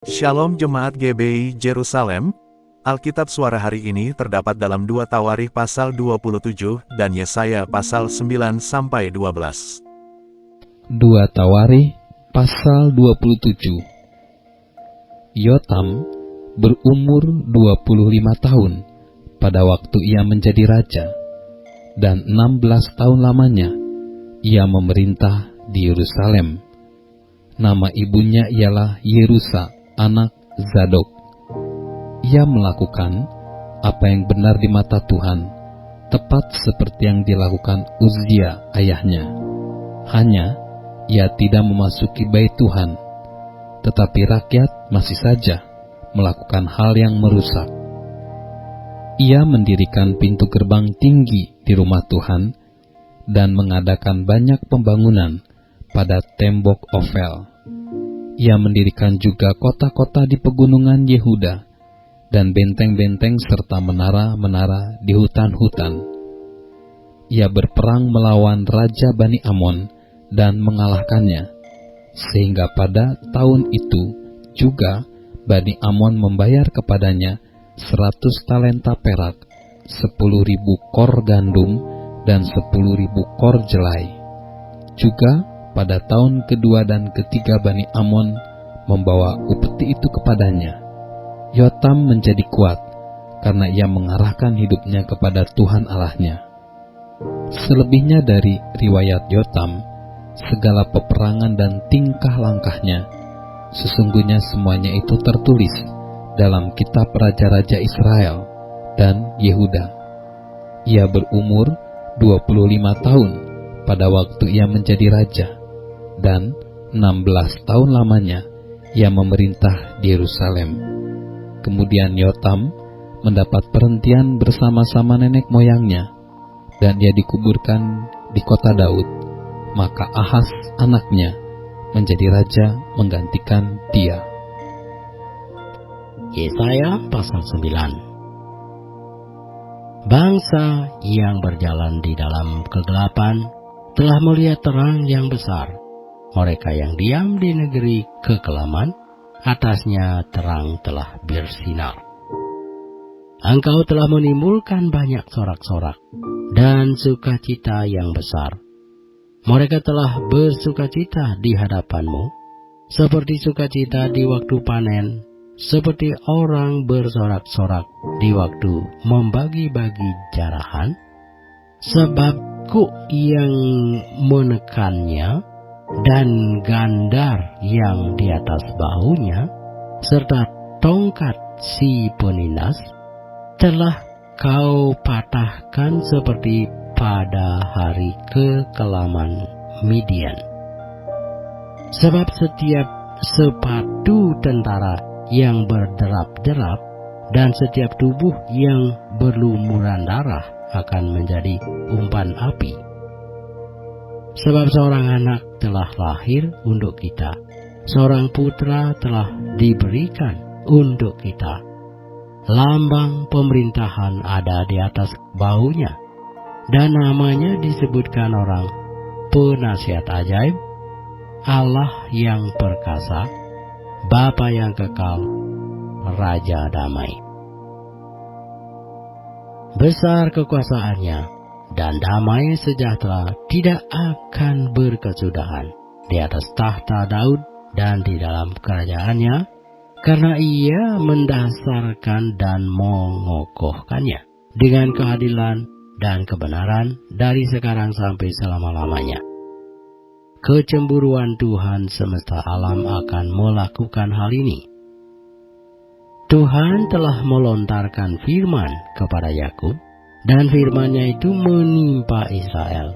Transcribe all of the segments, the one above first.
Shalom Jemaat GBI Jerusalem, Alkitab suara hari ini terdapat dalam 2 Tawarikh pasal 27 dan Yesaya pasal 9-12. 2 Tawarikh pasal 27. Yotam berumur 25 tahun pada waktu ia menjadi raja, dan 16 tahun lamanya ia memerintah di Yerusalem. Nama ibunya ialah Yerusa, anak Zadok. Ia melakukan apa yang benar di mata Tuhan, tepat seperti yang dilakukan Uzia ayahnya. Hanya ia tidak memasuki bait Tuhan, tetapi rakyat masih saja melakukan hal yang merusak. Ia mendirikan pintu gerbang tinggi di rumah Tuhan dan mengadakan banyak pembangunan pada tembok Ofel. Ia mendirikan juga kota-kota di pegunungan Yehuda dan benteng-benteng serta menara-menara di hutan-hutan. Ia berperang melawan Raja Bani Amon dan mengalahkannya, sehingga pada tahun itu juga Bani Amon membayar kepadanya 100 talenta perak, 10.000 kor gandum, dan 10.000 kor jelai. Juga pada tahun kedua dan ketiga Bani Amon membawa upeti itu kepadanya. Yotam menjadi kuat karena ia mengarahkan hidupnya kepada Tuhan Allahnya. Selebihnya dari riwayat Yotam, segala peperangan dan tingkah langkahnya, sesungguhnya semuanya itu tertulis dalam kitab Raja-Raja Israel dan Yehuda. Ia berumur 25 tahun pada waktu ia menjadi raja, dan 16 tahun lamanya ia memerintah di Yerusalem. Kemudian Yotam mendapat perhentian bersama-sama nenek moyangnya, dan ia dikuburkan di kota Daud. Maka Ahaz anaknya menjadi raja menggantikan dia. Yesaya pasal 9. Bangsa yang berjalan di dalam kegelapan telah melihat terang yang besar. Mereka yang diam di negeri kekelaman, atasnya terang telah bersinar. Engkau telah menimbulkan banyak sorak-sorak dan sukacita yang besar. Mereka telah bersukacita di hadapanmu, seperti sukacita di waktu panen, seperti orang bersorak-sorak di waktu membagi-bagi jarahan. Sebab kuk yang menekannya dan gandar yang di atas bahunya, serta tongkat si penindas, telah kau patahkan seperti pada hari kekelaman Midian. Sebab setiap sepatu tentara yang berderap-derap dan setiap tubuh yang berlumuran darah akan menjadi umpan api. Sebab seorang anak telah lahir untuk kita, seorang putra telah diberikan untuk kita. Lambang pemerintahan ada di atas bahunya, dan namanya disebutkan orang Penasihat Ajaib, Allah yang perkasa, Bapa yang kekal, Raja Damai. Besar kekuasaannya dan damai sejahtera tidak akan berkesudahan di atas tahta Daud dan di dalam kerajaannya, karena ia mendasarkan dan mengokohkannya dengan keadilan dan kebenaran dari sekarang sampai selama-lamanya. Kecemburuan Tuhan semesta alam akan melakukan hal ini. Tuhan telah melontarkan firman kepada Yakub, dan firman-Nya itu menimpa Israel.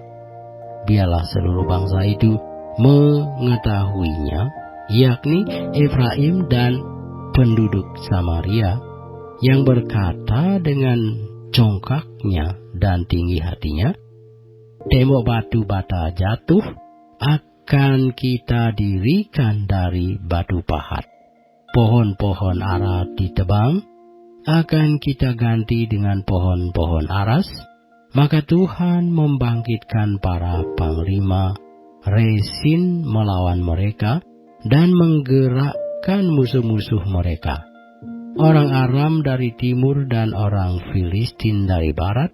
Biarlah seluruh bangsa itu mengetahuinya, yakni Efraim dan penduduk Samaria, yang berkata dengan congkaknya dan tinggi hatinya, tembok batu bata jatuh, akan kita dirikan dari batu pahat. Pohon-pohon ara ditebang, akan kita ganti dengan pohon-pohon aras. Maka Tuhan membangkitkan para panglima Resin melawan mereka dan menggerak mengalahkan musuh-musuh mereka. Orang Aram dari timur dan orang Filistin dari barat,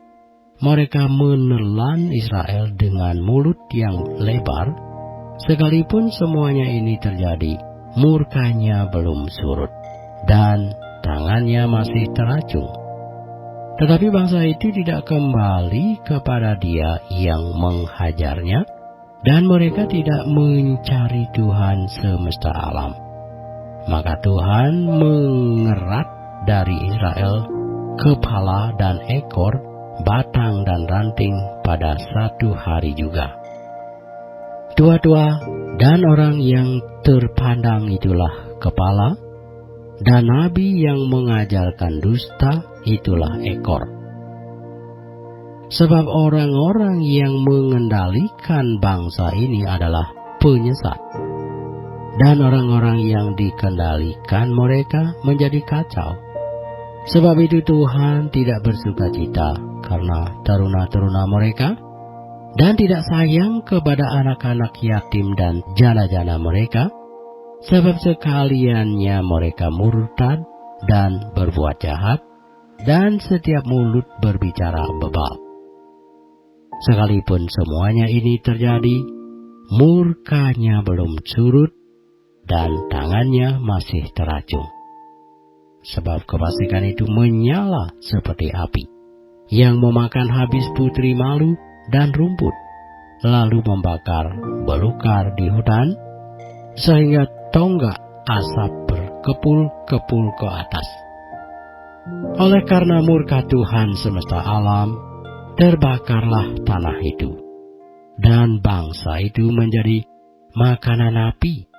mereka menelan Israel dengan mulut yang lebar. Sekalipun semuanya ini terjadi, murkanya belum surut, dan tangannya masih teracung. Tetapi bangsa itu tidak kembali kepada Dia yang menghajarnya, dan mereka tidak mencari Tuhan semesta alam. Maka Tuhan mengerat dari Israel kepala dan ekor, batang dan ranting pada satu hari juga. Tua-tua dan orang yang terpandang itulah kepala, dan nabi yang mengajarkan dusta itulah ekor. Sebab orang-orang yang mengendalikan bangsa ini adalah penyesat, dan orang-orang yang dikendalikan mereka menjadi kacau. Sebab itu Tuhan tidak bersukacita karena teruna-teruna mereka, dan tidak sayang kepada anak-anak yatim dan jana-jana mereka, sebab sekaliannya mereka murtad dan berbuat jahat, dan setiap mulut berbicara bebal. Sekalipun semuanya ini terjadi, murkanya belum surut, dan tangannya masih teracung. Sebab kefasikan itu menyala seperti api, yang memakan habis putri malu dan rumput, lalu membakar belukar di hutan, sehingga tonggak asap berkepul-kepul ke atas. Oleh karena murka Tuhan semesta alam, terbakarlah tanah itu, dan bangsa itu menjadi makanan api.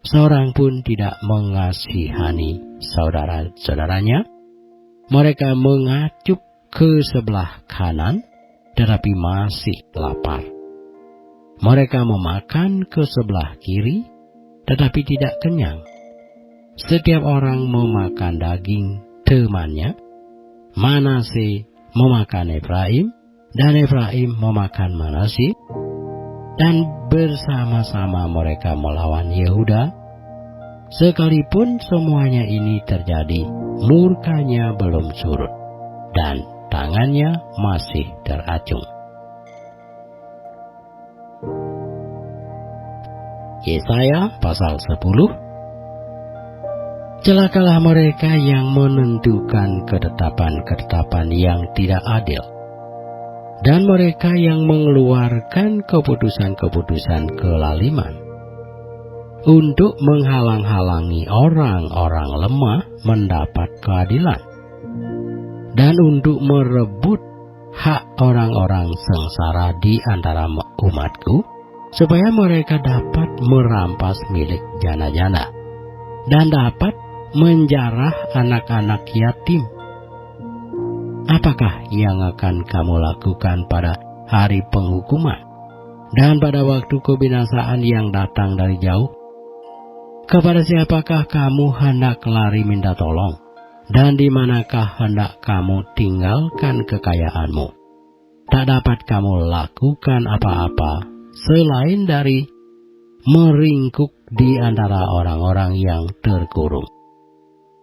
Seorang pun tidak mengasihani saudara-saudaranya. Mereka mengacup ke sebelah kanan, tetapi masih lapar. Mereka memakan ke sebelah kiri, tetapi tidak kenyang. Setiap orang memakan daging temannya. Manase memakan Efraim, dan Efraim memakan Manase, dan bersama-sama mereka melawan Yehuda. Sekalipun semuanya ini terjadi, murkanya belum surut, dan tangannya masih teracung. Yesaya pasal 10. Celakalah mereka yang menentukan ketetapan-ketetapan yang tidak adil, dan mereka yang mengeluarkan keputusan-keputusan kelaliman, untuk menghalang-halangi orang-orang lemah mendapat keadilan, dan untuk merebut hak orang-orang sengsara di antara umatku, supaya mereka dapat merampas milik jana-jana, dan dapat menjarah anak-anak yatim. Apakah yang akan kamu lakukan pada hari penghukuman, dan pada waktu kebinasaan yang datang dari jauh? Kepada siapakah kamu hendak lari minta tolong, dan di manakah hendak kamu tinggalkan kekayaanmu? Tak dapat kamu lakukan apa-apa selain dari meringkuk di antara orang-orang yang terkurung,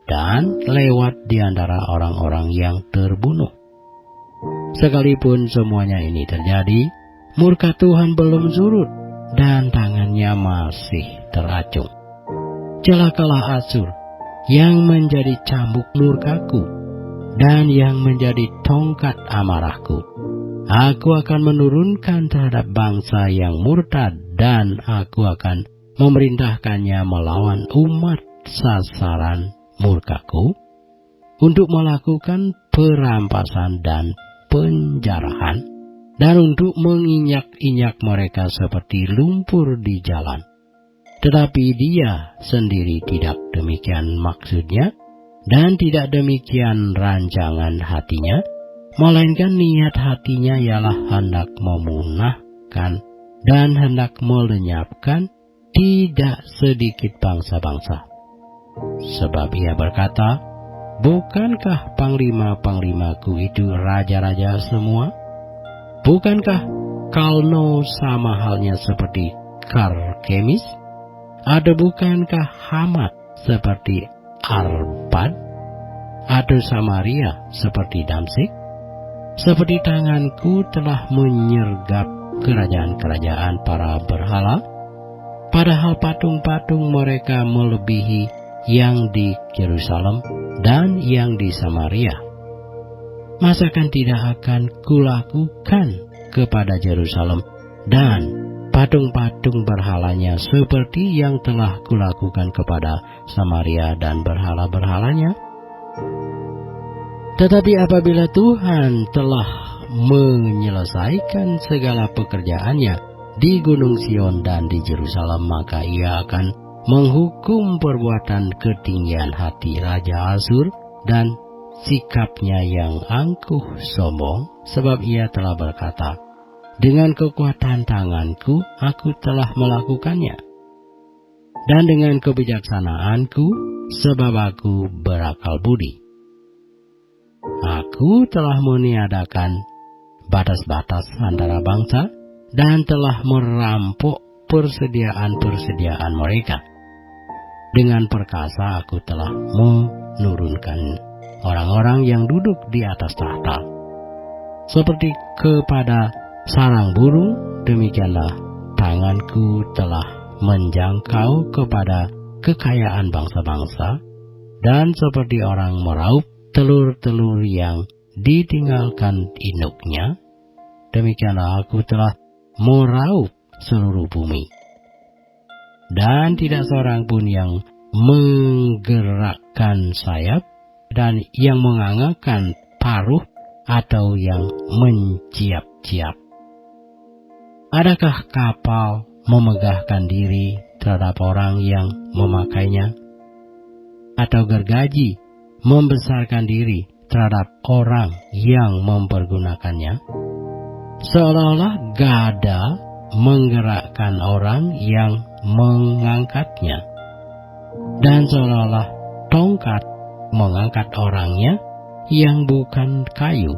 dan lewat di antara orang-orang yang terbunuh. Sekalipun semuanya ini terjadi, murka Tuhan belum surut, dan tangannya masih teracung. Celakalah Asyur, yang menjadi cambuk murkaku, dan yang menjadi tongkat amarahku. Aku akan menurunkan terhadap bangsa yang murtad, dan aku akan memerintahkannya melawan umat sasaran murkaku, untuk melakukan perampasan dan penjarahan, dan untuk menginjak-injak mereka seperti lumpur di jalan. Tetapi Dia sendiri tidak demikian maksudnya, dan tidak demikian rancangan hatinya, melainkan niat hatinya ialah hendak memunahkan dan hendak melenyapkan tidak sedikit bangsa-bangsa. Sebab Ia berkata, bukankah panglima-panglimaku itu raja-raja semua? Bukankah Kalno sama halnya seperti Karkemis? Ada bukankah Hamat seperti Arpad, atau Samaria seperti Damsyik? Seperti tanganku telah menyergap kerajaan-kerajaan para berhala, padahal patung-patung mereka melebihi yang di Yerusalem dan yang di Samaria. Masakan tidak akan kulakukan kepada Yerusalem dan patung-patung berhalanya seperti yang telah kulakukan kepada Samaria dan berhala-berhalanya? Tetapi apabila Tuhan telah menyelesaikan segala pekerjaannya di Gunung Sion dan di Yerusalem, maka Ia akan menghukum perbuatan ketinggian hati Raja Asyur dan sikapnya yang angkuh sombong, sebab ia telah berkata, dengan kekuatan tanganku aku telah melakukannya, dan dengan kebijaksanaanku, sebab aku berakal budi. Aku telah meniadakan batas-batas antara bangsa dan telah merampok persediaan-persediaan mereka. Dengan perkasa aku telah menurunkan orang-orang yang duduk di atas tahta. Seperti kepada sarang burung, demikianlah tanganku telah menjangkau kepada kekayaan bangsa-bangsa, dan seperti orang meraup telur-telur yang ditinggalkan induknya, demikianlah aku telah meraup seluruh bumi. Dan tidak seorang pun yang menggerakkan sayap dan yang mengangakkan paruh atau yang menciap-ciap. Adakah kapal memegahkan diri terhadap orang yang memakainya? Atau gergaji membesarkan diri terhadap orang yang mempergunakannya? Seolah-olah gada menggerakkan orang yang mengangkatnya, dan seolah-olah tongkat mengangkat orangnya yang bukan kayu.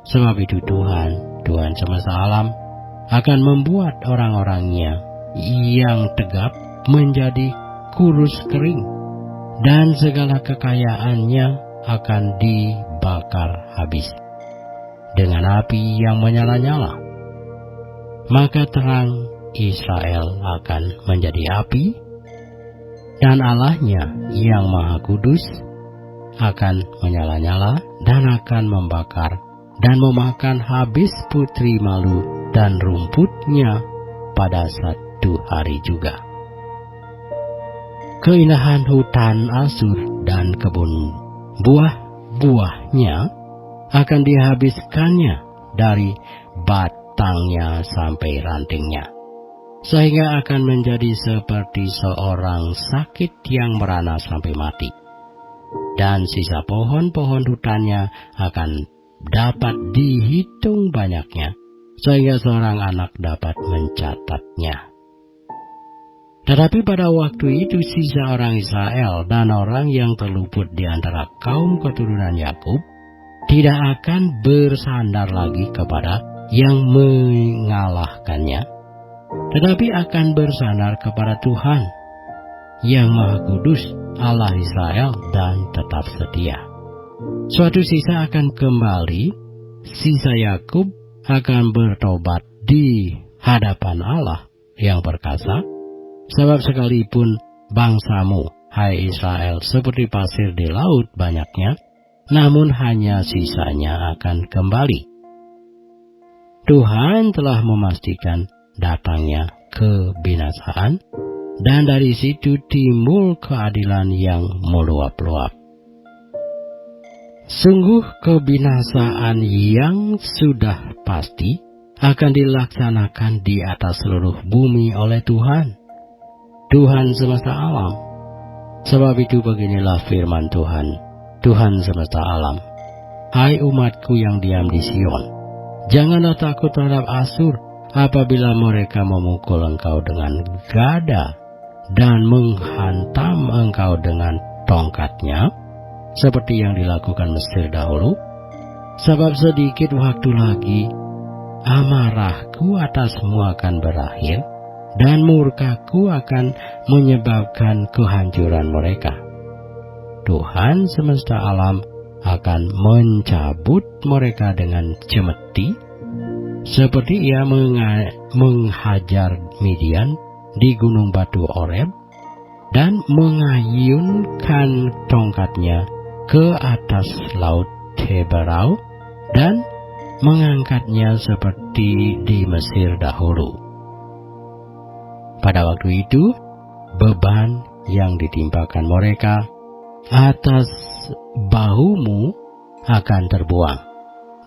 Sebab itu Tuhan semesta alam akan membuat orang-orangnya yang tegap menjadi kurus kering, dan segala kekayaannya akan dibakar habis dengan api yang menyala-nyala. Maka terang Israel akan menjadi api, dan Allahnya yang Maha Kudus akan menyala-nyala dan akan membakar dan memakan habis putri malu dan rumputnya pada satu hari juga. Keindahan hutan Asyur dan kebun buah-buahnya akan dihabiskannya dari batangnya sampai rantingnya, sehingga akan menjadi seperti seorang sakit yang merana sampai mati. Dan sisa pohon-pohon hutannya akan dapat dihitung banyaknya, sehingga seorang anak dapat mencatatnya. Tetapi pada waktu itu sisa orang Israel dan orang yang terluput di antara kaum keturunan Yakub tidak akan bersandar lagi kepada yang mengalahkannya, tetapi akan bersandar kepada Tuhan yang Maha Kudus, Allah Israel, dan tetap setia. Suatu sisa akan kembali, sisa Yakub akan bertobat di hadapan Allah yang perkasa. Sebab sekalipun bangsamu, hai Israel, seperti pasir di laut banyaknya, namun hanya sisanya akan kembali. Tuhan telah memastikan datangnya kebinasaan, dan dari situ timbul keadilan yang meluap-luap. Sungguh kebinasaan yang sudah pasti akan dilaksanakan di atas seluruh bumi oleh Tuhan, Tuhan semesta alam. Sebab itu beginilah firman Tuhan, Tuhan semesta alam. Hai umatku yang diam di Sion, janganlah takut terhadap Asyur apabila mereka memukul engkau dengan gada dan menghantam engkau dengan tongkatnya, seperti yang dilakukan Mesir dahulu. Sebab sedikit waktu lagi amarahku atasmu akan berakhir, dan murkaku akan menyebabkan kehancuran mereka. Tuhan semesta alam akan mencabut mereka dengan cemeti, seperti ia menghajar Midian di gunung batu Oreb, dan mengayunkan tongkatnya ke atas laut Heberau, dan mengangkatnya seperti di Mesir dahulu. Pada waktu itu, beban yang ditimpakan mereka atas bahumu akan terbuang,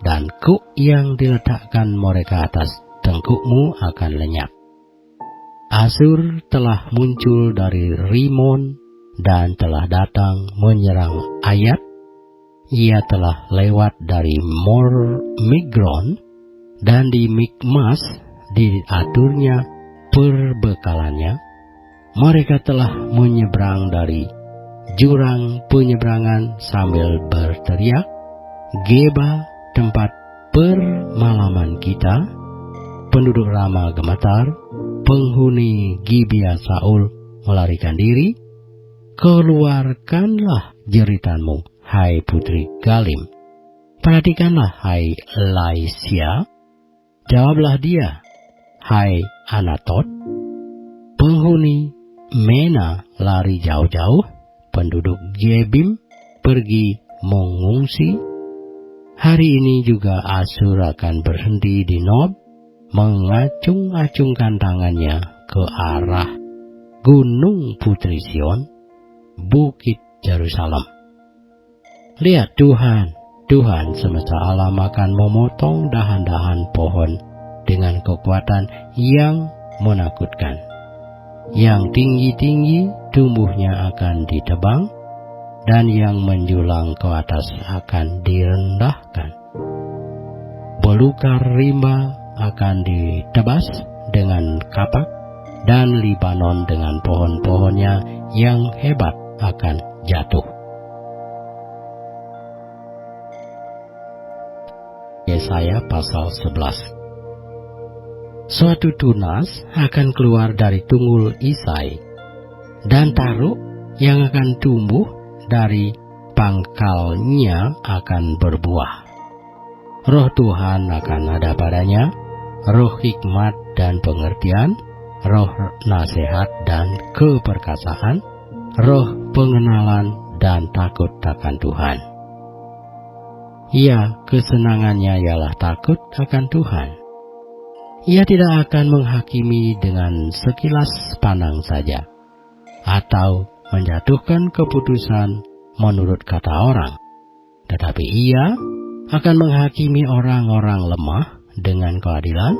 dan kuk yang diletakkan mereka atas tengkukmu akan lenyap. Asur telah muncul dari Rimon dan telah datang menyerang Ayat. Ia telah lewat dari Migron, dan di Mikmas diaturnya perbekalannya. Mereka telah menyeberang dari jurang penyeberangan sambil berteriak, Geba, tempat permalaman kita. Penduduk Rama gemetar, penghuni Gibea Saul melarikan diri. Keluarkanlah jeritanmu, hai putri Galim. Perhatikanlah, hai Laisia. Jawablah dia, hai Anatot. Penghuni Mena lari jauh-jauh. Penduduk Gebim pergi mengungsi. Hari ini juga Asur akan berhenti di Nob, mengacung-acungkan tangannya ke arah gunung Putri Sion, bukit Yerusalem. Lihat, Tuhan semesta alam akan memotong dahan-dahan pohon dengan kekuatan yang menakutkan. Yang tinggi-tinggi tumbuhnya akan ditebang, dan yang menjulang ke atas akan direndahkan. Belukar rimba akan ditebas dengan kapak, dan Libanon dengan pohon-pohonnya yang hebat akan jatuh. Yesaya pasal 11. Suatu tunas akan keluar dari tunggul Isai, dan taruk yang akan tumbuh dari pangkalnya akan berbuah. Roh Tuhan akan ada padanya, roh hikmat dan pengertian, roh nasihat dan keperkasaan, roh pengenalan dan takut akan Tuhan. Ya, kesenangannya ialah takut akan Tuhan. Ia tidak akan menghakimi dengan sekilas pandang saja, atau menjatuhkan keputusan menurut kata orang, tetapi ia akan menghakimi orang-orang lemah dengan keadilan,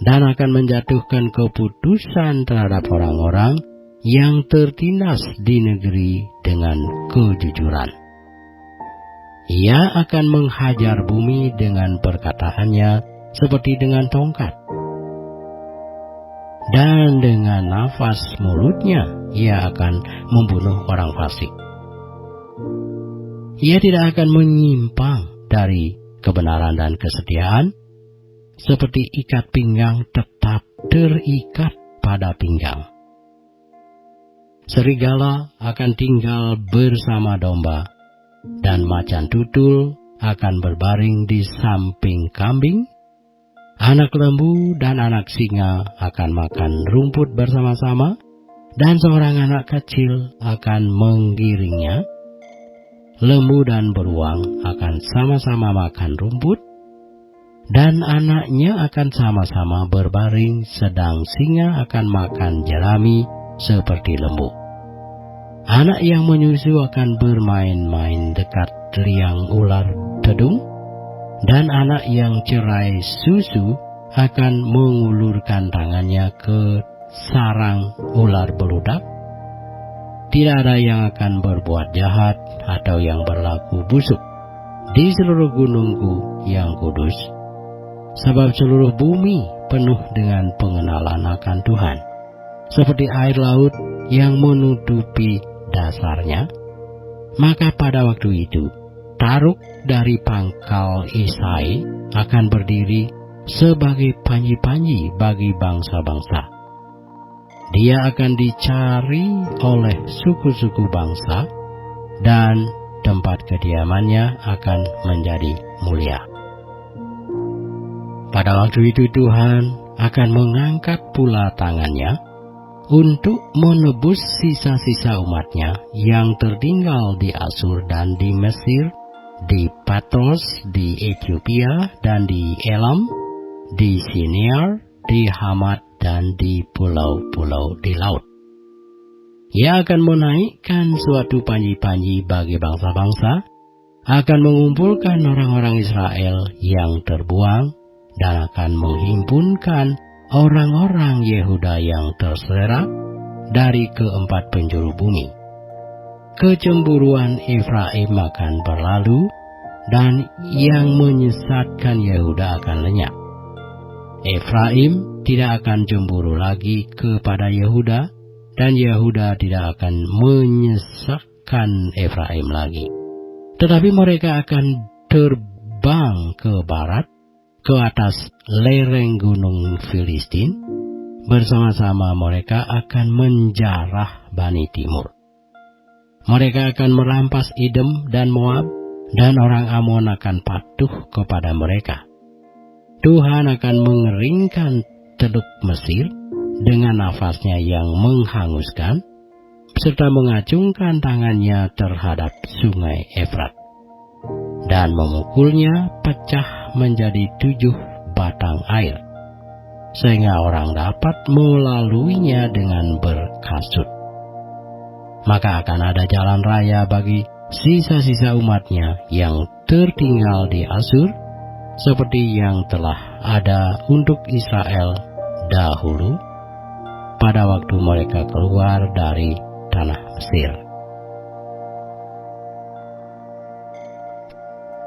dan akan menjatuhkan keputusan terhadap orang-orang yang tertindas di negeri dengan kejujuran. Ia akan menghajar bumi dengan perkataannya seperti dengan tongkat, dan dengan nafas mulutnya ia akan membunuh orang fasik. Ia tidak akan menyimpang dari kebenaran dan kesetiaan, seperti ikat pinggang tetap terikat pada pinggang. Serigala akan tinggal bersama domba, dan macan tutul akan berbaring di samping kambing. Anak lembu dan anak singa akan makan rumput bersama-sama, dan seorang anak kecil akan menggiringnya. Lembu dan beruang akan sama-sama makan rumput, dan anaknya akan sama-sama berbaring, sedang singa akan makan jerami seperti lembu. Anak yang menyusu akan bermain-main dekat liang ular tedung, dan anak yang cerai susu akan mengulurkan tangannya ke sarang ular beludak. Tidak ada yang akan berbuat jahat atau yang berlaku busuk di seluruh gunungku yang kudus, sebab seluruh bumi penuh dengan pengenalan akan Tuhan, seperti air laut yang menutupi dasarnya. Maka pada waktu itu, taruk dari pangkal Isai akan berdiri sebagai panji-panji bagi bangsa-bangsa, Dia akan dicari oleh suku-suku bangsa, dan tempat kediamannya akan menjadi mulia. Pada waktu itu Tuhan akan mengangkat pula tangannya untuk menebus sisa-sisa umatnya yang tertinggal di Asur dan di Mesir, di Patros, di Ethiopia, dan di Elam, di Siniar, di Hamat, dan di pulau-pulau di laut. Ia akan menaikkan suatu panji-panji bagi bangsa-bangsa, akan mengumpulkan orang-orang Israel yang terbuang, dan akan menghimpunkan orang-orang Yehuda yang terserak dari keempat penjuru bumi. Kecemburuan Efraim akan berlalu, dan yang menyesatkan Yehuda akan lenyap. Efraim tidak akan cemburu lagi kepada Yehuda, dan Yehuda tidak akan menyesatkan Efraim lagi. Tetapi mereka akan terbang ke barat, ke atas lereng gunung Filistin. Bersama-sama mereka akan menjarah Bani Timur. Mereka akan merampas Edom dan Moab, dan orang Amon akan patuh kepada mereka. Tuhan akan mengeringkan Teluk Mesir dengan nafasnya yang menghanguskan, serta mengacungkan tangannya terhadap sungai Efrat, dan memukulnya pecah menjadi 7 batang air, sehingga orang dapat melaluinya dengan berkasut. Maka akan ada jalan raya bagi sisa-sisa umatnya yang tertinggal di Asur, seperti yang telah ada untuk Israel dahulu pada waktu mereka keluar dari tanah Mesir.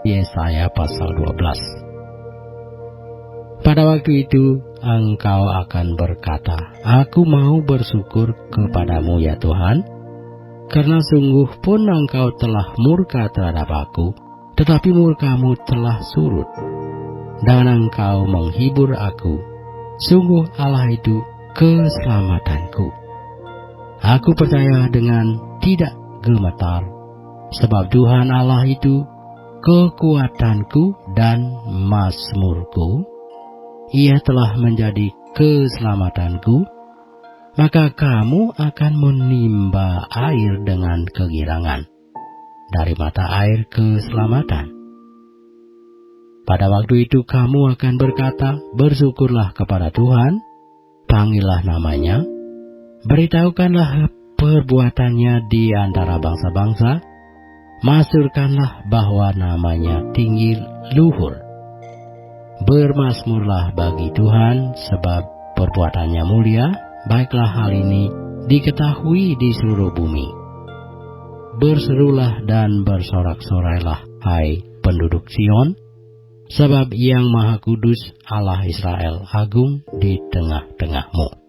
Yesaya pasal 12. Pada waktu itu engkau akan berkata, Aku mau bersyukur kepadamu ya Tuhan, karena sungguh pun engkau telah murka terhadap aku, tetapi murkamu telah surut, dan engkau menghibur aku. Sungguh Allah itu keselamatanku. Aku percaya dengan tidak gemetar, sebab Tuhan Allah itu kekuatanku dan mazmurku. Ia telah menjadi keselamatanku. Maka kamu akan menimba air dengan kegirangan dari mata air keselamatan. Pada waktu itu kamu akan berkata, bersyukurlah kepada Tuhan, panggillah namanya, beritahukanlah perbuatannya di antara bangsa-bangsa, masyurkanlah bahwa namanya tinggi luhur. Bermazmurlah bagi Tuhan, sebab perbuatannya mulia, baiklah hal ini diketahui di seluruh bumi. Berserulah dan bersorak-sorailah, hai penduduk Sion, sebab Yang Maha Kudus Allah Israel agung di tengah-tengahmu.